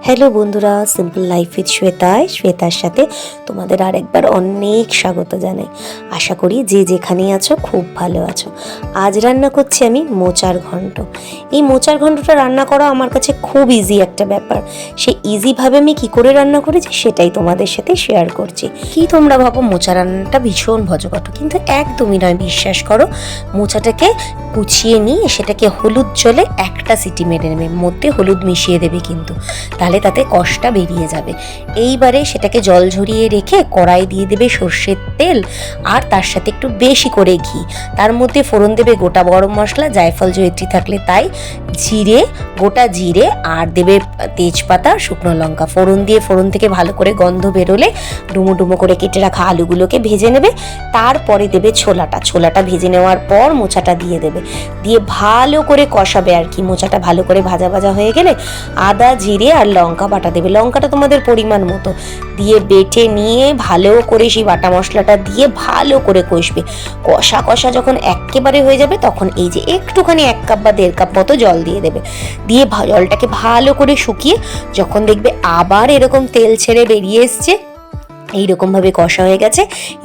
Hello বন্ধুরা, simple life with শ্বেতার সাথে তোমাদের আরেকবার অনেক স্বাগত জানাই। আশা করি যে যেখানেই আছো খুব ভালো আছো। আজ রান্না করছি আমি মোচার ঘন্ট। এই মোচার ঘন্টটা রান্না করা আমার কাছে খুব ইজি একটা ব্যাপার। সে ইজিভাবে আমি কী করে রান্না করেছি সেটাই তোমাদের সাথে শেয়ার করছি। কি তোমরা ভাবো মোচা রান্নাটা ভীষণ ভজঘট, কিন্তু একদমই নয়। বিশ্বাস করো, মোচাটাকে কুচিয়ে নিয়ে সেটাকে হলুদ জলে একটা সিটি মেরে নেবে, মধ্যে হলুদ মিশিয়ে দেবে কিন্তু, তাহলে তাতে কষটা বেরিয়ে যাবে। এইবারে সেটাকে জল ঝরিয়ে রেখে কড়াই দিয়ে দেবে সর্ষের তেল আর তার সাথে একটু বেশি করে ঘি। তার মধ্যে ফোড়ন দেবে গোটা গরম মশলা, জায়ফল জয়িত্রী থাকলে তাই, জিরে, গোটা জিরে আর দেবে তেজপাতা, শুকনো লঙ্কা। ফোড়ন দিয়ে ফোড়ন থেকে ভালো করে গন্ধ বেরোলে ডুমো ডুমো করে কেটে রাখা আলুগুলোকে ভেজে নেবে। তারপরে দেবে ছোলাটা ভেজে নেওয়ার পর মোচাটা দিয়ে দেবে, দিয়ে ভালো করে কষাবে আর কি। মোচাটা ভালো করে ভাজা ভাজা হয়ে গেলে আদা, জিরে আর লঙ্কা বাটা দেবে। লঙ্কাটা তোমাদের পরিমাণ মতো দিয়ে বেটে নিয়ে ভালো করে সেই বাটা মশলাটা দিয়ে ভালো করে কষবে। কষা কষা যখন একেবারে হয়ে যাবে তখন এই যে একটুখানি 1 কাপ বা 1.5 কাপ মতো জল দিয়ে দেবে। দিয়ে জলটাকে ভালো করে শুকিয়ে যখন দেখবে আবার এরকম তেল ছেড়ে বেরিয়ে এসছে, এইরকমভাবে কষা হয়ে গেছে,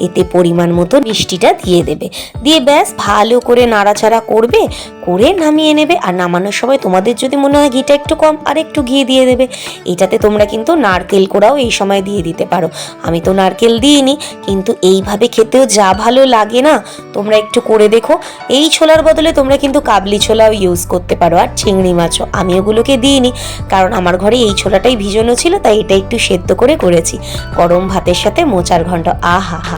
এতে পরিমাণ মতো মিষ্টিটা দিয়ে দেবে। দিয়ে ব্যাস ভালো করে নাড়াচাড়া করবে, করে নামিয়ে নেবে। আর নামানোর সময় তোমাদের যদি মনে হয় ঘিটা একটু কম, আর একটু ঘি দিয়ে দেবে। এটাতে তোমরা কিন্তু নারকেল কোড়াও এই সময় দিয়ে দিতে পারো। আমি তো নারকেল দিইনি, কিন্তু এইভাবে খেতেও যা ভালো লাগে না, তোমরা একটু করে দেখো। এই ছোলার বদলে তোমরা কিন্তু কাবলি ছোলাও ইউজ করতে পারো, আর চিংড়ি মাছও। আমি ওগুলোকে দিইনি, কারণ আমার ঘরে এই ছোলাটাই ভিজানো ছিল, তাই এটা একটু সেদ্ধ করে করেছি। গরম ভাতের সাথে মোচার ঘন্ট, আহা হা।